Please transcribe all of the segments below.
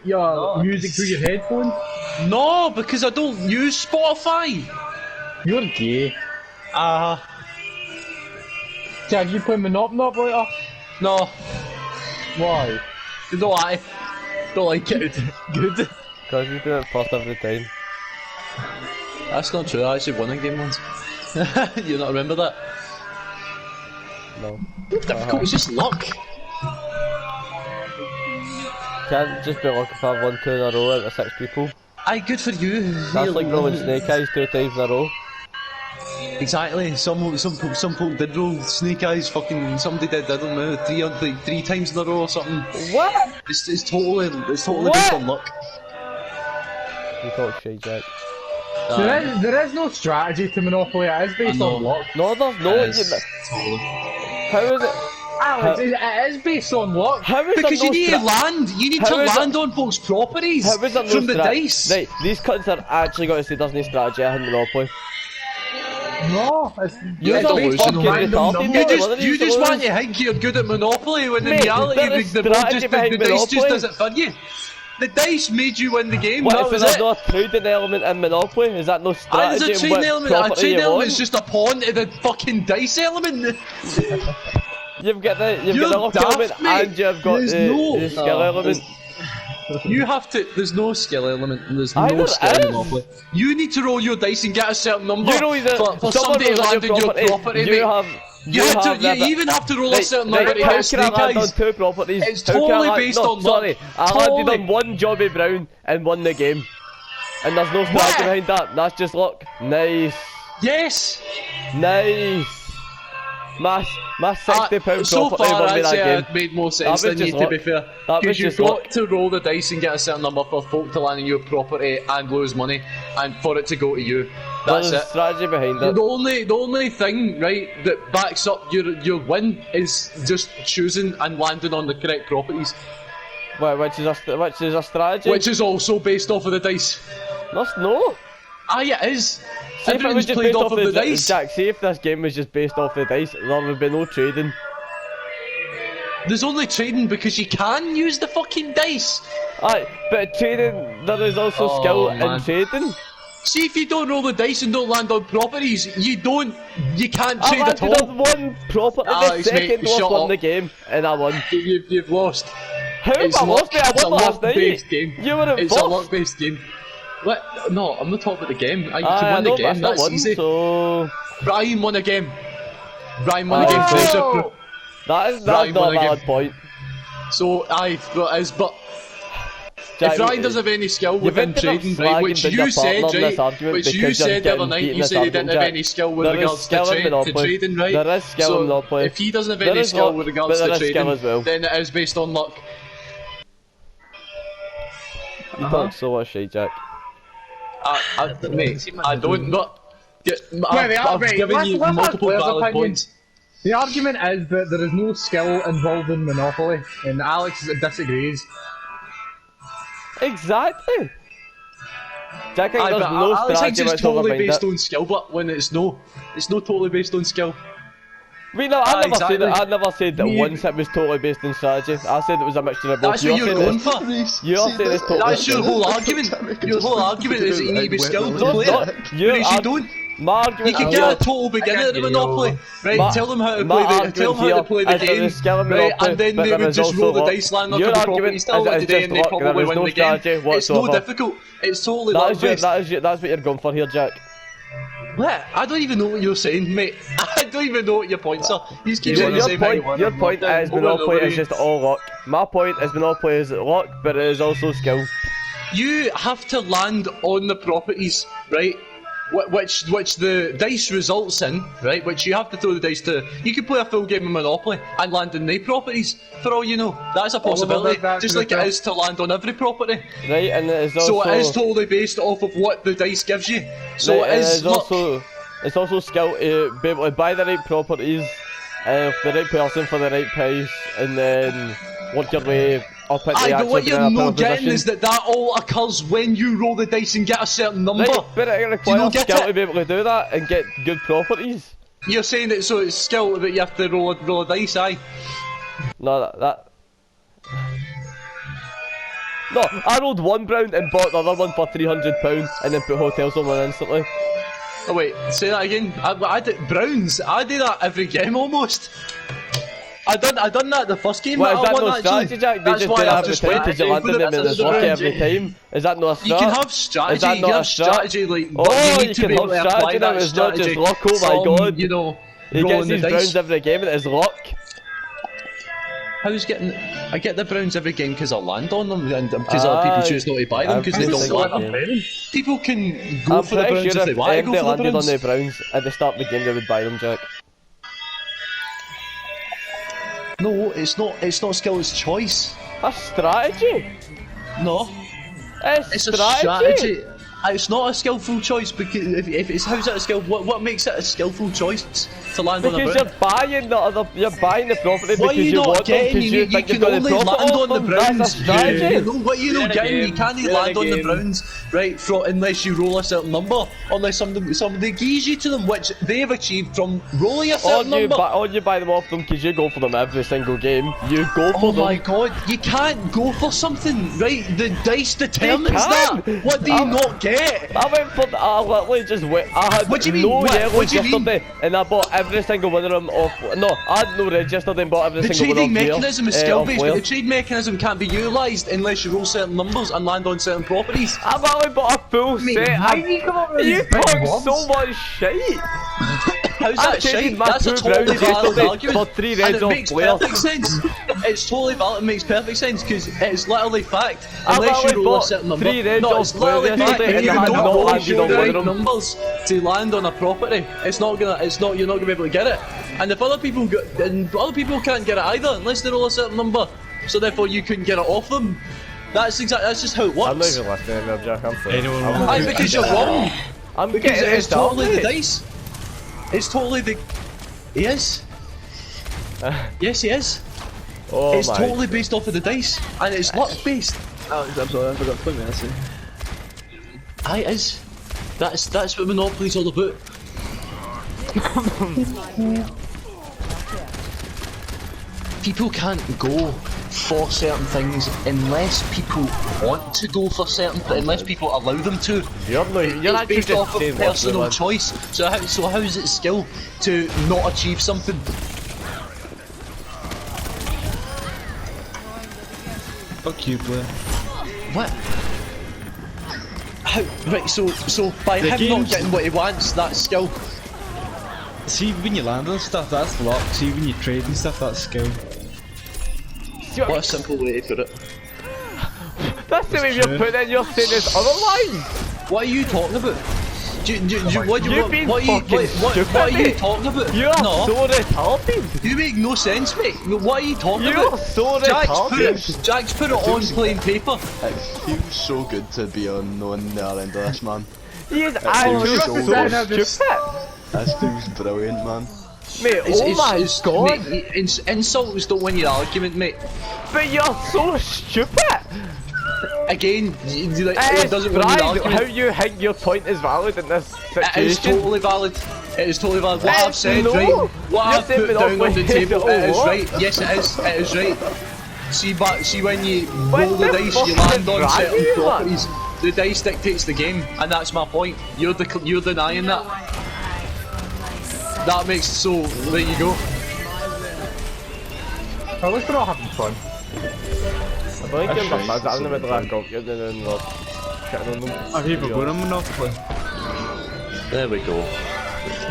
your music through your headphones? No, because I don't use Spotify. You're gay. Jack, you play Monop later? No. Why? Don't like it. Good. Because you do it first every time. That's not true, I actually won a game once. You not remember that? No. Difficult, it's just luck. Can't just be lucky if I've won 2 in a row out of 6 people. Aye, good for you. That's like rolling snake eyes 2 times in a row. Exactly. Some folk did roll snake eyes. Fucking somebody did. I don't know, 3 times in a row or something. What? It's totally based on luck. You talk shit, Jack. There is no strategy to Monopoly. It is based on luck. No, there's no. Totally. How is it? Alex, it is based on luck. How is Because there you need to land. You need to land on folks' properties How is there no from the dice. Right, these cunts are actually going to say there's no strategy in Monopoly. No, it's You're delusional. You just want to to think you're good at Monopoly when in Mate, reality there is strategy behind the dice just Monopoly. does it for you. The dice made you win the game. What that if was there's it. no trading element in Monopoly? Is that no strategy? There's a in trading what element. A property trading you element want? is just a pawn to the fucking dice element. You've got the You're luck daft, element mate. and you've got There's the skill element. You have to. There's no skill element. There's Aye, no there skill in is. Monopoly. You need to roll your dice and get a certain number You know that for someone somebody to rolls on land on your property, you mate. have. You even have to roll a certain number to how get can I snake land on eyes. 2 properties? It's How can I totally land- based no, on luck. sorry, I landed Totally. on 1 Jobby Brown and won the game. And there's no strategy behind that, that's just luck. Nice. Yes. Nice. My £60 so property far, won me I'd that say game. it made more sense That was than you, just to be luck. fair. That was Because you've just got luck. to roll the dice and get a certain number for folk to land on your property and lose money, and for it to go to you. That's There's it. strategy behind it. The only thing, right, that backs up your win is just choosing and landing on the correct properties, Which is a strategy. which is also based off of the dice. That's no. Aye, it is. See if it was Everyone's just played based off of the dice. Jack, see if this game was just based off the dice, there would be no trading. There's only trading because you can use the fucking dice. Aye, but trading, there is also skill in man. trading. See, if you don't roll the dice and don't land on properties, you can't I trade at landed all. on 1 property the Alex, mate, second shut lost won up. the game, and I won. You've lost. How have I lost, mate? I It's a won last luck-based night. game. You were at It's a first. luck-based game. What? No, I'm not talking about the game. You Aye, can I win know, the but I game. still That's won, easy. so... Brian won a game. Brian won a game. Aye. There's your proof. That's Brian not won a a valid game. point. So, aye, that is, but Jack, if Ryan doesn't have any skill you've within ended up trading, right, slagging which down you your said, partner on this right, argument which you because you're said the other getting night, beaten you this said he didn't have argument, any skill with There is regards skill in to Monopoly. trading, right? There is skill so in Monopoly. if he doesn't have There any is skill luck, with but regards there to is skill trading, as well. then it is based on luck. You talk so much shit, Jack. Mate, I don't, but Wait, I've wait, given let's you have multiple players' valid opinions. points. The argument is that there is no skill involved in Monopoly, and Alex disagrees. Exactly. Jack, I think Aye, there's but no Alex strategy thinks it's whatsoever totally behind based it. on skill, but when it's no totally based on skill. Wait, no, I never said exactly. that. I never said that once it was totally based on strategy. I said it was a mixture of both. That's what you're going for. You're saying it's totally. That's your whole argument. Your whole argument is that you need to be skilled to No, play it's not. it. Your Whereas you arg- don't. My You argument can here- get a total beginner at the Monopoly, right? Tell them how to my play the, tell them how to argument play the here is there game, is skill in right? Monopoly, And then but they there would is just also roll the luck. dice, land on Your the argument properties, tell is them it's today, just and they luck, probably there is win no the game. strategy It's no whatsoever. difficult. It's totally That's luck-based. what you're going for here, Jack. What? I don't even know what you're saying, mate. I don't even know what your points are. You just keep saying the same thing. Your point is Over and Monopoly over is again. just all luck. My point is Monopoly is luck, but it is also skill. You have to land on the properties, right? Which the dice results in, right? Which you have to throw the dice to. You could play a full game of Monopoly and land in the properties, for all you know. That's a possibility, just like it is to land on every property. Right, and it is also... So it is totally based off of what the dice gives you. So right, it is luck. It's also skill to be able to buy the right properties, the right person for the right price, and then work your way up into Aye, but actually what being you're in a not better getting position. is that all occurs when you roll the dice and get a certain number. Right, but it Do you requires not get skill it? to be able to do that and get good properties. You're saying that so it's skill that you have to roll a dice, aye? No, that... No, I rolled one brown and bought the other one for £300 and then put hotels on one instantly. Oh wait, say that again. I did browns. I do that every game almost. I done that the first game. What, is I that won, no actually. strategy, Jack? They That's just why did I've every just time went because you landed them and it's lucky every time. Is that no a strat? You can have strategy. Is that You not have a strat? strategy like. Oh, but you need you to can be able have to apply strategy now, that it's not just strategy luck, oh my from, god. You know, He gets rolling the these dice. browns every game and it's luck. How's getting? I get the browns every game because I land on them and because other people choose not to buy them because they don't want them. People can go I'm for the pretty browns sure if they want to if go they for the landed on browns. the browns at the start of the game they would buy them, Jack. No, it's not. It's not skill. It's choice. That's strategy. No, It's it's a strategy. It's not a skillful choice because if it's how's that a skill? What makes it a skillful choice to land on a Because brown? you're buying the property What are because you you not want them getting? because you think can you've got the only profit land off on the them. browns. That's a strategy. You know what you're not getting? You can't Win a land on the game. browns, right? Unless you roll a certain number, unless somebody gives you to them, which they've achieved from rolling a Or certain number. you buy them off them because you go for them every single game. You go for Oh them. my god, you can't go for something, right? The dice determines can. that. What do you not get? I went for I literally just went. I had What do you mean? no What? yellows What do you mean? yesterday, and I bought every single one of them off. No, I had no reds yesterday and bought every The single trading one off mechanism is Whale, skill off based, but Whale. the trade mechanism can't be utilised unless you roll certain numbers and land on certain properties. I've only bought a full set. why do you come up with You these big talk words? so much shit. How's I that traded shite? my That's a two totally brownies valid yesterday argument. for 3 And reds it off makes Whale. perfect sense. It's totally valid, it makes perfect sense because it's literally fact. I've Unless you only roll a bought certain number. 3 reds No, off it's Whale literally fact. yesterday If and you I had don't not roll landed on the one right of them. numbers to land on a property, you're not gonna be able to get it. And if other people can't get it either unless they roll a certain number. So therefore you couldn't get it off them. That's just how it works. I'm not even listening anymore, Jack. I'm sorry. Anyone I'm- Aye, because you're wrong. I'm Because getting it's totally the started. dice. It's totally the. He is. Yes, he is. Oh It's my. totally based off of the dice, and it's luck based. Alex, I'm sorry, I forgot to put me in. Aye, it is. That's what Monopoly's all about. People can't go for certain things unless people want to go for certain unless people allow them to. You're It's actually based just off of saying words, personal man. choice. So how is it skill to not achieve something? Fuck you, player. What? How? Right. So by The him not game's- getting what he wants, that's skill. See, when you land on stuff, that's luck. See, when you trade and stuff, that's skill. What a simple way to put it. That's the way you're true. putting it, you're saying this otherwise. What are you talking about? What are you talking about? You're no, so retarded. you make no sense, mate. What are you talking You're about? so Jack's put it on plain paper. It feels so good to be unknown the other end of this, man. He is actually feels so so stupid. This feels brilliant, man. Mate, oh my god. Mate, insults don't win your argument, mate. But you're so stupid. Again, it doesn't win your Brian, argument. how you think your point is valid in this It is situation? totally valid. It is totally valid. What It's I've said, no. right? What You're I've saying put down on the Monopoly table, it is what? right. Yes, it is. It is right. See when you What roll the the dice, fuck you is land on wrong certain with you, properties. The dice dictates the game, and that's my point. You're denying that. That makes so. There you go. At least we're all having fun. I don't think you're bad. I'm in the middle of you're doing the shitting on them. I've even got a Monopoly. There we go.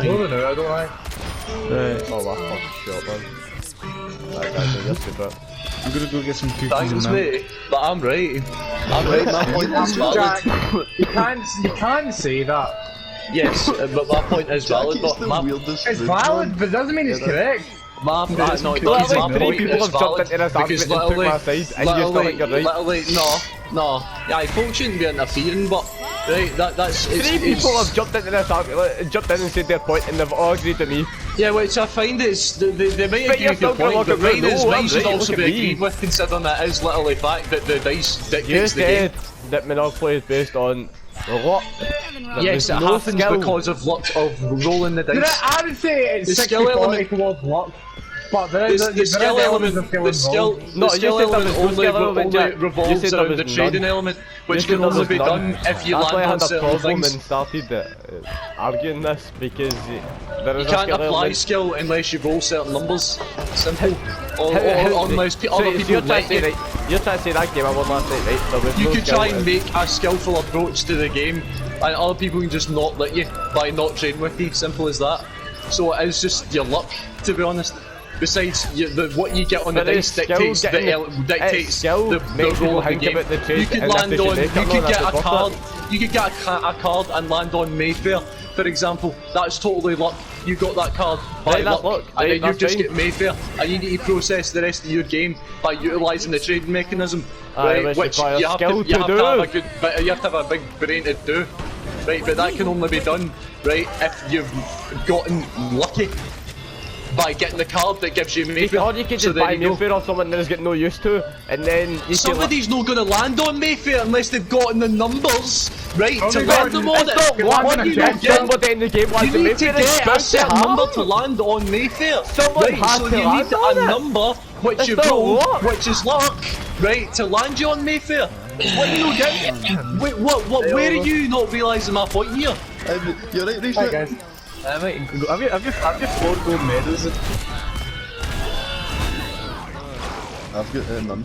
More than now, don't I? Right, Oh, that's fucking shit, man. That guy's a yes, but. I'm gonna go get some cookies Thanks, and that. mate. But I'm right. I'm right. My point is valid. Jack, you can't say that. Yes, but my point is valid. Jackie's But the my weirdest It's food, valid, man. but it doesn't mean it's correct. My no, Well, because like my 3 point people is have jumped valid into this argument because and took my side, and you still think you're right. literally, no. Yeah, folks shouldn't be interfering, but right, that's it's, 3 people have jumped into this argument, jumped in and said their point, and they've all agreed to me. yeah, which I find it's they might But agree you're with your still gonna point, look but at me, no, mine I'm should right, also look be at me. agreed with, considering that is literally fact that the dice You dictates the game. said that Monopoly is based on luck. Yes, it There's no happens skill. because of luck of rolling the Did dice. I would say The it's skill 60-40 element- towards luck. But there is The skill element, the skill element only revolves there around was the trading none. element, which You said can there only was be none. done if you That's why I land on had a certain problem things. and started arguing this because there is You a can't skill apply element. skill unless you roll certain numbers. Simple. Or unless so other you're people trying let to say you. that you're trying to say that game I won last night, right? There was You no could skill try and in- make a skillful approach to the game, and other people can just not let you by not training with you. Simple as that. So it is just your luck, to be honest. Besides, what you get on the But dice it's skill dictates skill the makes role people of the think game. about the trade You could and land if they on, should you make it or could not, get a that's the card, buffer. you could get a card and land on Mayfair, for example. That's totally luck. You got that card by Right, that's luck. and Right, then you that's just fine. get Mayfair, and you need to process the rest of your game by utilising the trading mechanism, Aye, right? which requires you have skill to, you to have do. to have a good, but you have to have a big brain to do. Right, but that can only be done, right, if you've gotten lucky by getting the card that gives you Mayfair. Or you could So just there buy you go. Mayfair or someone that is getting no use to, and then you Somebody's not going to land on Mayfair unless they've gotten the numbers, right, to land them on It's it. not what What do you not get? somebody in the game wants You to need Mayfair. to It's get a bound to certain number to happen. land on Mayfair. Someone right, has so to you land need on a it. number which It's you've not rolled, luck. which is luck, right, to land you on Mayfair. What you not getting? Wait, where are you not realising my point here? You're right, Reece. Hi guys. Mate, have you 4 gold medals? I've got none.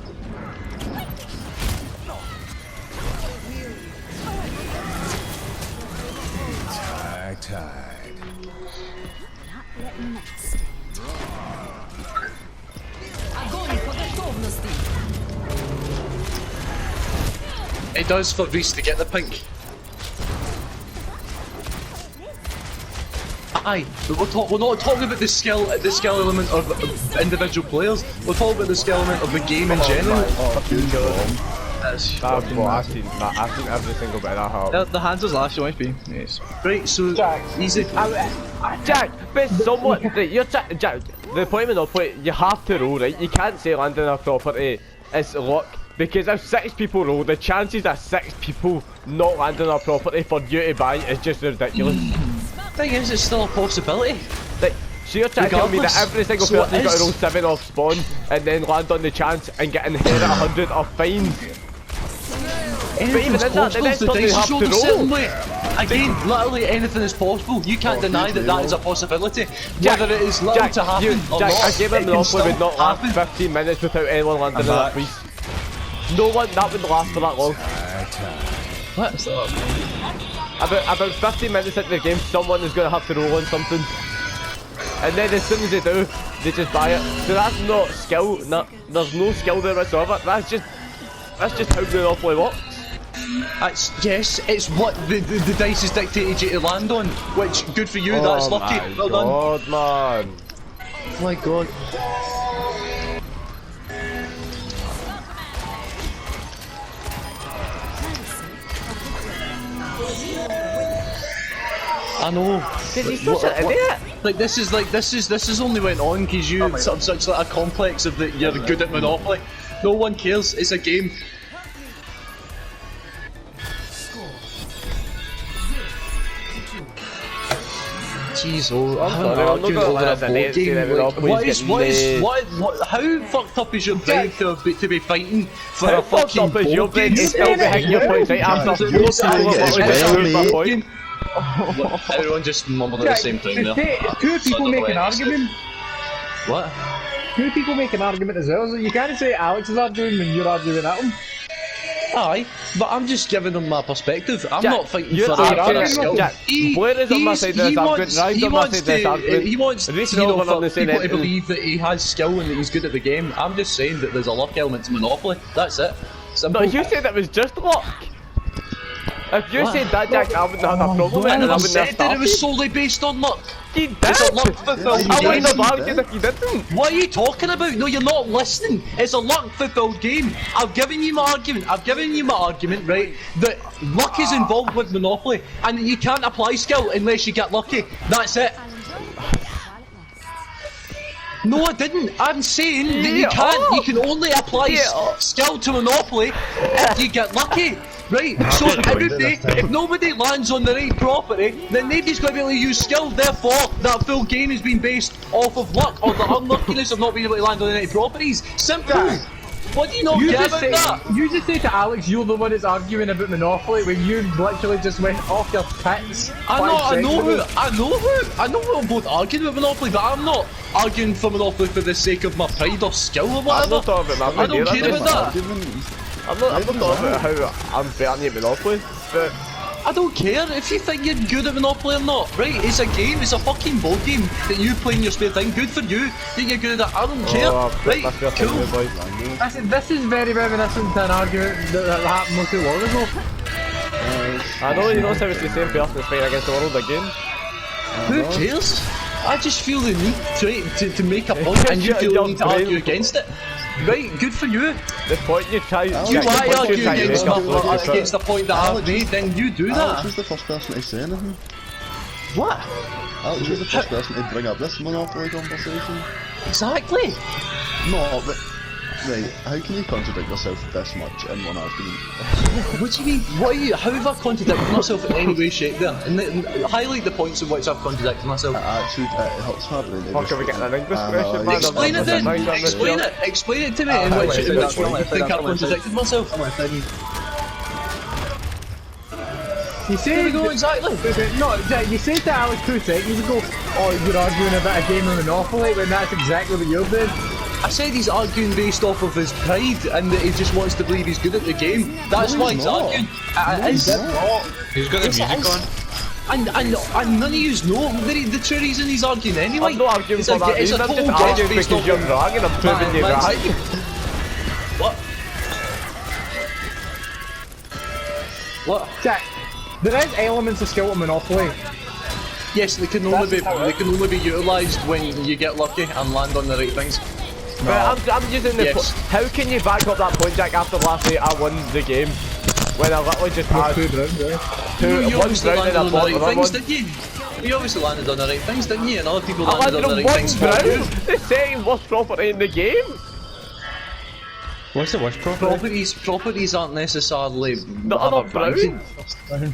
It does for Reese to get the pink. Aye, but we're not talking about the skill element of individual players. We're talking about the skill element of the game in general. That's I've fucking seen every single bit of that happen. the hands was last HP. Yes. Right, so Jack. easy. Jack, but someone, right, Jack, the point of no point, you have to roll, right? You can't say landing a property is luck, because if 6 people roll, the chances of 6 people not landing a property for you to buy is just ridiculous. Thing is, it's still a possibility. Like, so you're trying to tell me that Regardless. every single So person's it got to is. roll 7 off spawn and then land on the chance and get inherit 100 off fines? Anything's even in that, possible. the next The time they dice have is rolled to a roll. certain way. Again, literally anything is possible. You can't deny that that is a possibility. Whether it is literally to happen or Jack, not, a game of it can Monopoly still would not last happen. 15 minutes without anyone landing in a back. piece. No one, that wouldn't last for that long. What? About 15 minutes into the game, someone is going to have to roll on something. And then as soon as they do, they just buy it. So that's not skill, there's no skill there whatsoever. That's just how Monopoly works. Yes, it's what the dice is dictated you to land on. Which, good for you, that's lucky. Well done. God, man. Oh my god. I know. Because he's such an idiot. Like this is only went on because you such like a complex of that you're good at Monopoly. No one cares. It's a game. Jeez, I'm sorry, I'm not arguing gonna over let a us board announce game. that Monopoly's getting How fucked up is your brain to be fighting for How a fucked fucking up is your board brain game? to still be hitting your points right after Jack, you Jack, prove my point? Game. Everyone just mumbled at the same time there. Two people make an argument. What? Two people make an argument as well. So you can't say Alex is arguing when you're arguing at him. Aye, but I'm just giving them my perspective. I'm Jack, not fighting you're for arguing- a skill. Jack, Blair is on my side of this argument, Ryan's on my side of this argument. He wants Reece you know, Nolan on for the same people to end. believe that he has skill and that he's good at the game. I'm just saying that there's a luck element to Monopoly. That's it. Simple. No, you said it was just luck. If you What? said that, Jack, I wouldn't have a problem with it, I and I never wouldn't have said that it was started. solely based on luck. You did! It's a luck fulfilled I wouldn't have game. argued if you didn't. What are you talking about? No, you're not listening. It's a luck fulfilled game. I've given you my argument, right? That luck is involved with Monopoly, and that you can't apply skill unless you get lucky. That's it. No, I didn't. I'm saying that you can't. You can only apply skill to Monopoly if you get lucky. right? So everybody, if nobody lands on the right property, then nobody's going to be able to use skill. Therefore, that full game has been based off of luck or the unluckiness of not being able to land on the right properties. Simple. Yeah. What do you not get about that? You just say to Alex, you're the one that's arguing about Monopoly when you literally just went off your tits. I know who I'm both arguing about Monopoly, but I'm not arguing for Monopoly for the sake of my pride or skill or I'm whatever. not talking about I don't care about that. I'm not talking about how I'm better at Monopoly, but I don't care if you think you're good at Monopoly or not, right? It's a game, it's a fucking board game that you play in your spare time. Good for you. Think you're good at it. I don't care. Right? Cool. This is very reminiscent to an argument that happened not too long ago. I know you know how it's the same person that's fighting against the world again. Who cares? I just feel the need to make a point and you feel the need to argue against it. Right, good for you. The point you try You argue against the point that I've made, then you do Alex that. was the first person to say anything. What? Alex was the first person to bring up this Monopoly conversation. Exactly. No, but... Right, how can you contradict yourself this much in one argument? What do you mean? How have I contradicted myself in any way, shape there? And highlight the points in which I've contradicted myself. Actually, it hurts my brain. How can we get an English question, man? Explain it then! Explain it to me in which way you think I've contradicted myself. You say There we go, exactly. No, you said to Alex 2 seconds ago, oh, you're arguing about a game of Monopoly when that's exactly what you're doing. I said he's arguing based off of his pride and that he just wants to believe he's good at the game. That's why he's arguing. Who's got the music on? And none of yous know the true reason he's arguing anyway. I'm not arguing for that reason, I'm just arguing because you're wrong and I'm proving you right. What? What? Jack, there is elements of skill to Monopoly. Yes, they can only be utilised when you get lucky and land on the right things. But I'm using the Yes. how can you back up that point, Jack, after last night I won the game? When I literally just had You one obviously round and landed I on the bought right another things, one. didn't you? You obviously landed on the right things, didn't you? And other people I landed landed on the on right one things for you. round! The second worst property in the game! What's the worst property? Properties aren't necessarily Not have a enough ranking. brown!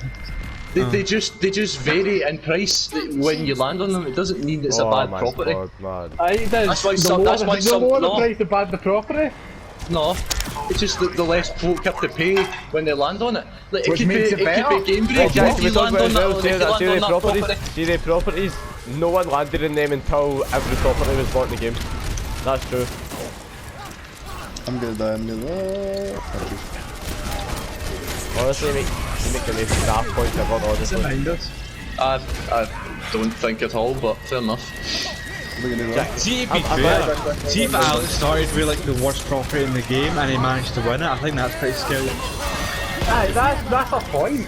They just vary in price when you land on them. It doesn't mean it's a bad my property. God, man. That's why some. That's why some. The No, price to bad the property. no. It's just that the less folk have to pay when they land on it. Like, Which makes it better. could be game Well, breaking Jack, if we you talked land about on as well, that. If you land on that property. see the properties, no one landed in them until every property was bought in the game. That's true. I'm gonna die, I'm gonna... Honestly, you make the most daft points ever, honestly. Behind us. I don't think at all, but fair enough. See, if see if Alex started with like the worst property in the game and he managed to win it, I think that's pretty scary. Aye, that's a point.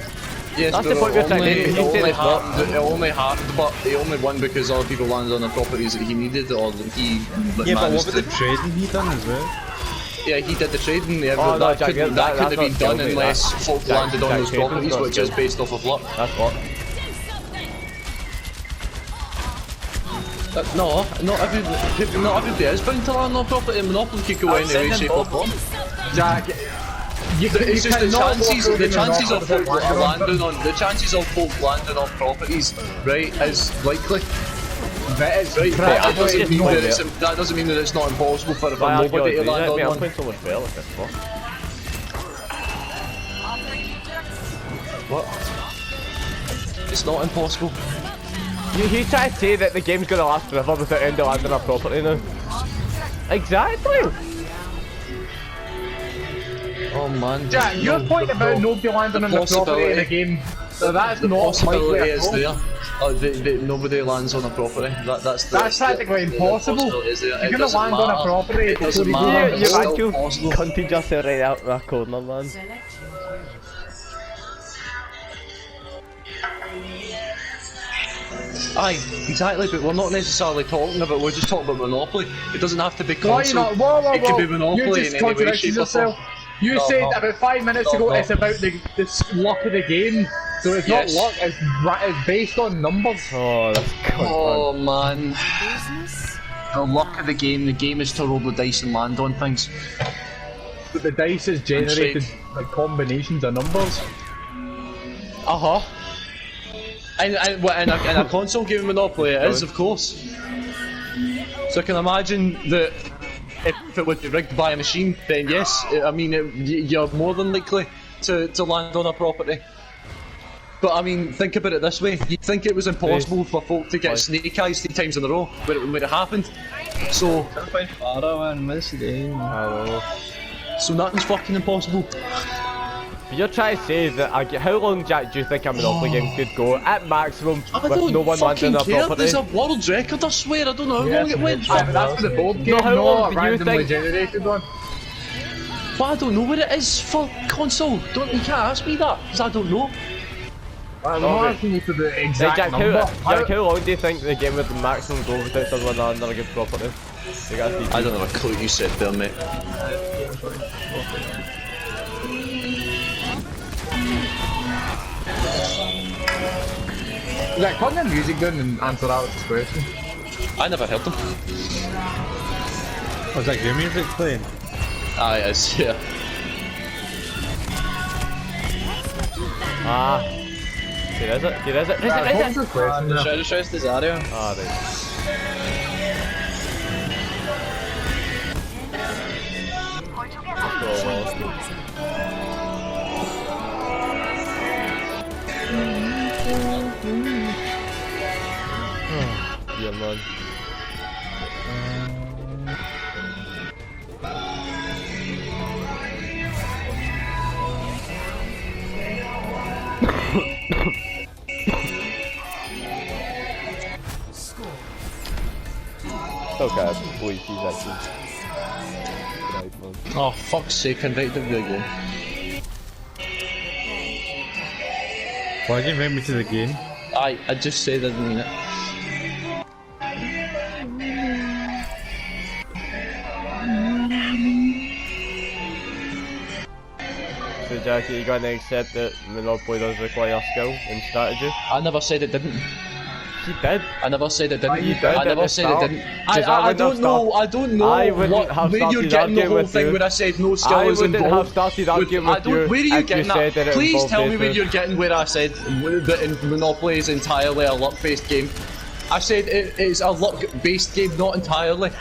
Yes, That's the point we're trying to make, but he's saying it's not. It only happened, but he only won because other people landed on the properties that he needed, or that he Yeah, but what managed about the trading he done as well? Yeah, he did the trading. Yeah, Oh, but no, that Jack, couldn't that's have been not done skill, mate, unless that- folk Jack- landed on Jack, those trading's properties, not which is skill. based off of luck. That's what. No, not everybody is bound to land on property. Monopoly could go any way, shape or form. Jack, It's just the chances of folk landing on properties, right, is likely. that is Right, that doesn't mean Right. that that doesn't mean that it's not impossible for Why argue nobody to with me? land Mate, on I'm one. playing so much better with this one. What? It's not impossible. You try to say that the game's gonna last forever without ending landing a property now. Exactly! Oh man. Jack, your point about nobody landing on the property in a game, so that's not Possibility likely at is all. there. Nobody lands on a property. That's practically impossible. possibility is there. You're It gonna doesn't land on a matter. property It doesn't before you matter. do It's You still actually possible. cunted yourself right out of that corner, man. Aye, exactly, but we're not necessarily talking about, we're just talking about Monopoly. It doesn't have to be Why you console. not? Whoa, It can be you Monopoly just in any way, contradicted shape or form. yourself. You No, said no. about 5 minutes No, ago no. it's about the luck of the game. So it's Yes. not luck, it's based on numbers. Oh, that's good, Oh man. The luck of the game is to roll the dice and land on things. but the dice is generated like combinations of numbers. And in a console game of Monopoly, it is, of course. So I can imagine that if it would be rigged by a machine, then yes, I mean, you're more than likely to land on a property. But I mean, think about it this way: you'd think it was impossible for folk to get snake eyes 3 times in a row when it happened. So so nothing's fucking impossible. You're trying to say that how long, Jack, do you think a Monopoly game could go at maximum with no one landing on a property? There's a world record, I swear. I don't know how long it went for. That's for the board game, how long do you randomly think? generated one. But I don't know what it is for console. You can't ask me that, because I don't know. I'm not asking you for the exact Jack, number. how long do you think the game would maximum go without someone landing on a good property? I don't have a clue you said there, mate. Jack, turn the music down and answer Alex's question. I never heard them. Was that your music playing? Ah, it is, yeah. Here is it? Here is it? Is it? What was the question? Scheiße, das Ario. Ah, right. Yeah, man. Okay, boy, he's actually. Right, man. Oh, fuck's sake, invite them again. Why did you invite me to the game? I just said I didn't mean it. So, Jackie, you gonna accept that Monopoly does require skill and strategy? I never said it didn't. He did. I never said it didn't. You did I at never the said start. it didn't. Because I don't know. I don't know I wouldn't have where you're started getting the arguing whole with thing you. where I said no skill I is wouldn't involved. have started arguing with you Where are you if you getting said that that? it Please involved tell me where bases. you're getting where I said that in Monopoly is entirely a luck-based game. I said it's a luck-based game, not entirely.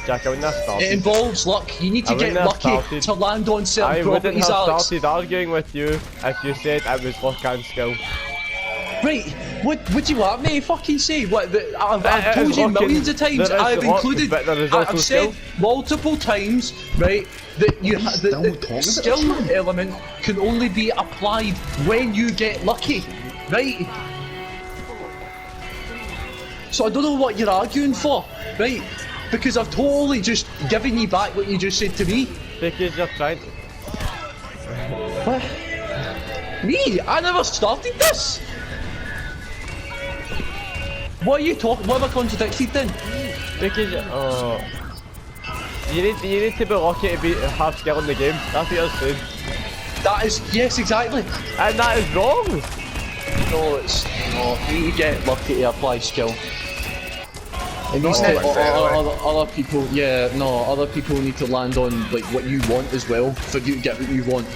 Jack, I wouldn't have started. It involves luck. You need to I get wouldn't have lucky started. to land on certain I wouldn't properties, have Alex. started arguing with you if you said it was luck and skill. Right, what do you want me to fucking say? I've It told is you luck millions and- of times, there is I've luck, included, but there is also I've said skill. multiple times, right, that the talking skill about this, element can only be applied when you get lucky, right? So I don't know what you're arguing for, right? Because I've totally just given you back what you just said to me. Because you're trying to. What? Me? I never started this! What are you talking? What have I contradicted then? Because you need to be lucky to have skill in the game. That's what you're saying. That is, yes, exactly. And that is wrong. No, it's not. You need to get lucky to apply skill. It needs to, other people, yeah, no, other people need to land on like what you want as well for you to get what you want.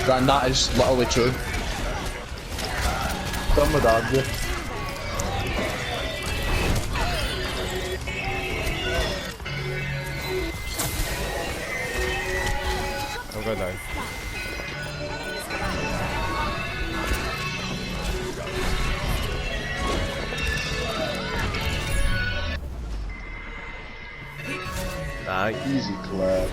And that is literally true. Done with that, yeah. I'm going down. Easy clap.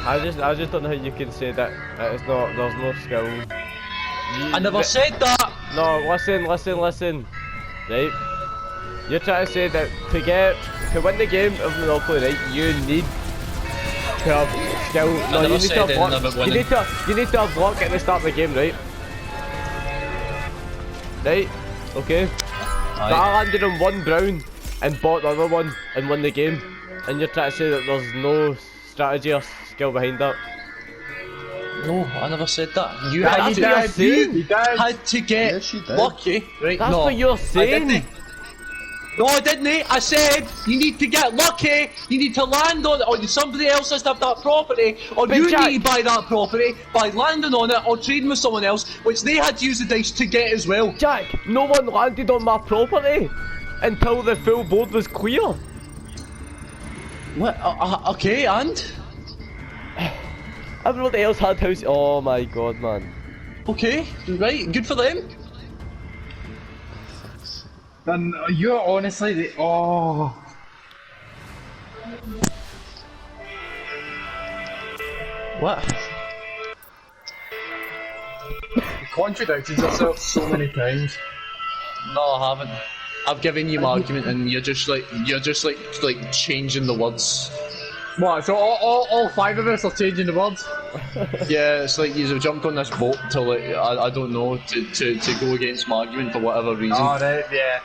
I just don't know how you can say that it's not. There's no skill. I never said that! No, listen. Right? You're trying to say that to win the game of Monopoly, right? You need to have skill. No, you need to have luck. You need to have luck at the start of the game, right? Right? Okay. But I landed on one brown and bought the other one and won the game, and you're trying to say that there's no strategy or skill behind that. No, I never said that. You That's had what to, you're saying. you had to get Yes, you did. lucky, right? That's no, what you're I saying. didn't. No, I didn't. I said you need to get lucky. You need to land on it, or somebody else has to have that property, or But you Jack- need to buy that property by landing on it or trading with someone else, which they had to use the dice to get as well. Jack, no one landed on my property until the full board was clear. What? Okay, and Everybody else had house. Oh my god, man. okay, right, good for them. Then you're honestly the What? You contradicted yourself so many times. No, I haven't. I've given you my argument, and you're just like changing the words. What? So all five of us are changing the words? Yeah, it's like you've jumped on this boat to like I don't know to go against my argument for whatever reason. Oh, right, yeah.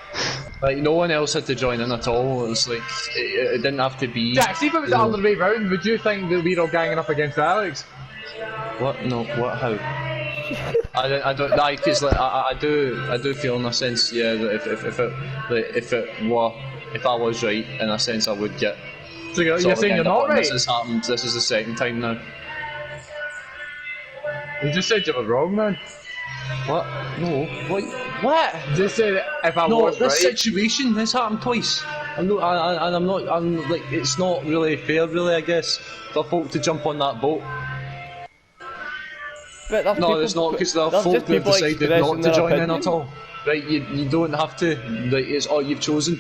Like no one else had to join in at all. It's like it didn't have to be. Jack, see if it was the other way round, would you think that we're all ganging up against Alex? What? No. What? How? I don't like because like I do feel in a sense yeah that if I was right in a sense I would get. So you're sort of saying you're end up not on right? This has happened. This is the second time now. You just said you were wrong, man. What? No. What? You just said if I No, was this right. situation has happened twice. I'm like, it's not really fair, really, I guess, for folk to jump on that boat. But that's No, people, it's not, because there are that's folk just that have people decided expressing not to their join in opinion. at all. Right, you don't have to, like, it's all you've chosen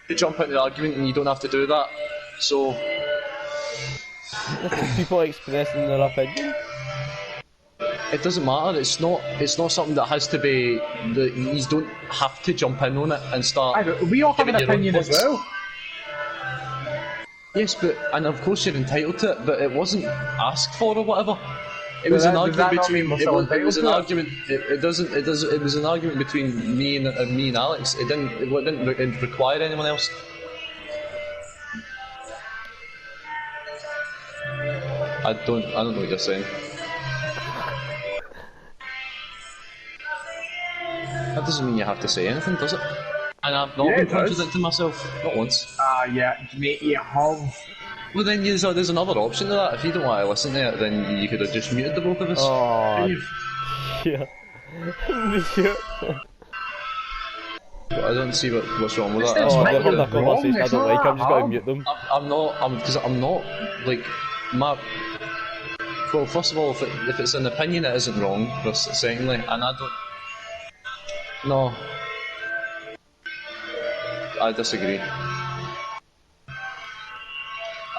to jump into the argument, and you don't have to do that. So, That's just people expressing their opinion. it doesn't matter, it's not something that has to be, you don't have to jump in on it and start. We all have an giving your own opinion as words. well. Yes, and of course you're entitled to it, but it wasn't asked for or whatever. It was Does an that argument not mean between. we're It still was an entitled to it? argument. It was an argument between me and Alex. It didn't require anyone else. I don't know what you're saying. That doesn't mean you have to say anything, does it? And I've not Yeah, been it does. contradicting myself, not once. Yeah, mate, you have. Well, then there's another option to that. If you don't want to listen to it, then you could have just muted the both of us. Oh, yeah. Yeah. I don't see what's wrong with that. Oh, It's they're having a not conversation I wrong, don't like, I'm just it's going to not mute them. I'm not like my. Well, first of all, if it's an opinion, it isn't wrong. First, secondly, and I don't. No, I disagree.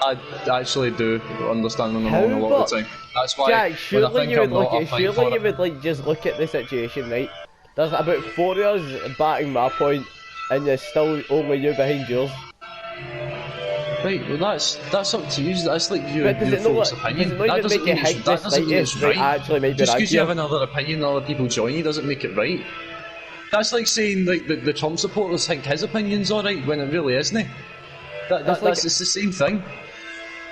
I actually do understand when I'm How, wrong a lot of but- the time. That's why Jack, when I surely think you would I'm not, look I at, fight surely for you it. would like just look at the situation, right? There's about 4 years backing my point, and there's still only you behind yours. Right, well that's up to you. That's like your But does it not folks' like- opinion. does it not That even doesn't make mean you it's, hate that this doesn't mean it's slightest, right. right? Actually, maybe Just because you right have another opinion and other people join you doesn't make it right. That's like saying like the Trump supporters think his opinion's alright when it really isn't. That's it's the same thing.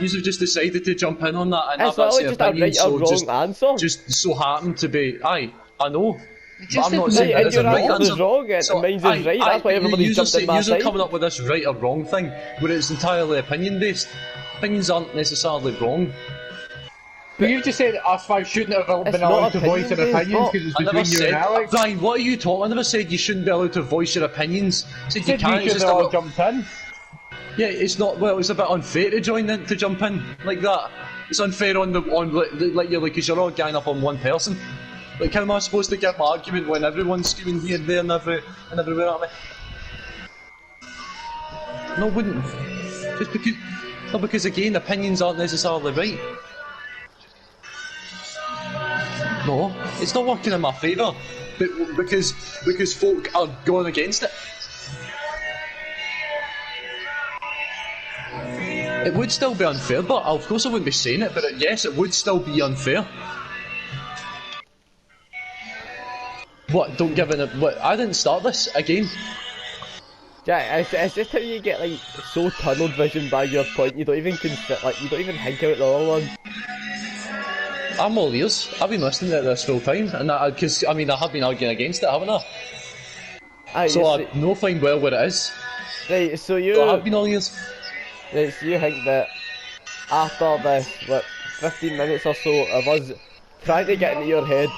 You have just decided to jump in on that and It's have that literally same just a opinion, right or so wrong answer. just so happen to be aye, I know. But Just I'm not admit saying it, that and it's a your right answer is answer. wrong, and mine's is right, that's why everybody's jumped in my side. coming up with this right or wrong thing, where it's entirely opinion based. Opinions aren't necessarily wrong. But you've just said that us five shouldn't have It's been not allowed to voice their opinion-based, opinions but because it's I never between you said, and Alex. Brian, what are you talking? I never said you shouldn't be allowed to voice your opinions. I said you Said can't. you It's should just have about, jumped in. yeah, it's not. Well, it's a bit unfair to join in to jump in like that. It's unfair on because you're all gang up on one person. Like, how am I supposed to get my argument when everyone's screaming here, there, and everywhere at me? No, I wouldn't. Just because. No, because again, opinions aren't necessarily right. No, it's not working in my favour, but because folk are going against it. It would still be unfair, but of course I wouldn't be saying it. But yes, it would still be unfair. What? Don't give in. What? I didn't start this again. Jack, it's just how you get like so tunnel vision by your point, you don't even consider, like, you don't even think out the other one. I'm all ears. I've been listening to this full time, and because I mean I have been arguing against it, haven't I? So I know fine well what it is. right, so So I have been you, all years. right, so you think that after this, what, 15 minutes or so of us trying to get into your head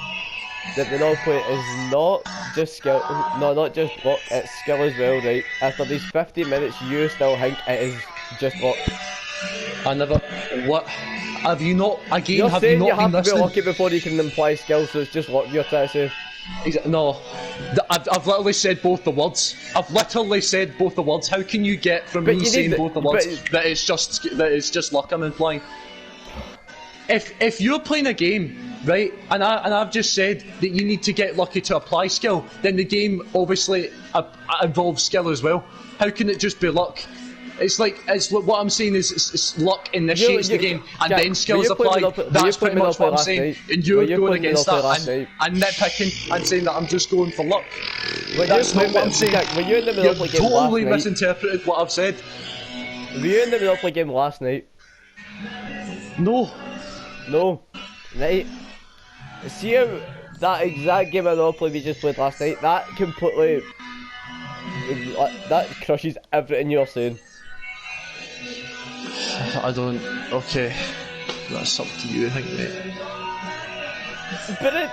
that Monopoly is not just skill, no, not just luck, it's skill as well, right? After these 15 minutes, you still think it is just luck. I never. What? Have you not? Again, You're have you saying not you have been to be listening? lucky before you can imply skill, so it's just luck you're trying to say. No, I've literally said both the words. I've literally said both the words. How can you get from But me you saying need both the but- words that it's just luck I'm implying? If you're playing a game, right, and I've just said that you need to get lucky to apply skill, then the game obviously involves skill as well. How can it just be luck? It's what I'm saying is it's luck initiates the game, and Jack, then skills were you playing apply. Monopoly- were you That's playing pretty much what I'm Monopoly saying. last night? And Were you're you going playing against Monopoly that last night? and nitpicking and saying that I'm just going for luck. Were That's you not what I'm saying. Jack, were you in the Monopoly You've game totally last night? misinterpreted what I've said. Were you in the Monopoly game last night? No. No. Right. See how that exact game of Monopoly we just played last night, that completely, that crushes everything you're saying. I don't. Okay. That's up to you, I think, mate. But it...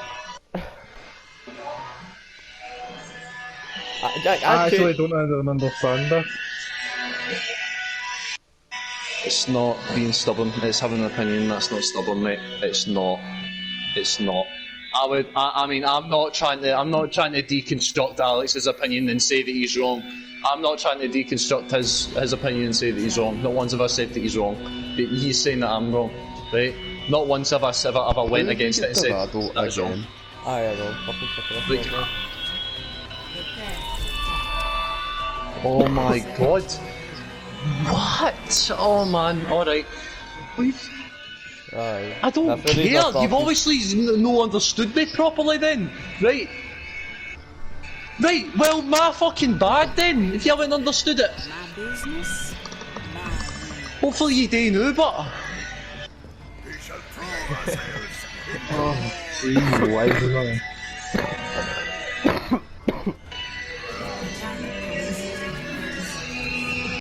Jack, I I actually don't understand this. It's not being stubborn. It's having an opinion. That's not stubborn, mate. It's not. It's not. I mean, I'm not trying to deconstruct Alex's opinion and say that he's wrong. I'm not trying to deconstruct his opinion and say that he's wrong. Not once have I said that he's wrong. But he's saying that I'm wrong, right? Not once have I went against it and said that's wrong. I know. Fucking fucking Like, oh my god. What? Oh man, alright. Aye. I don't That's really care. not You've talking. obviously no understood me properly then. Right. Right, well, my fucking bad then, if you haven't understood it. My business, my Hopefully you do now, but... Oh, Jesus, why is it not?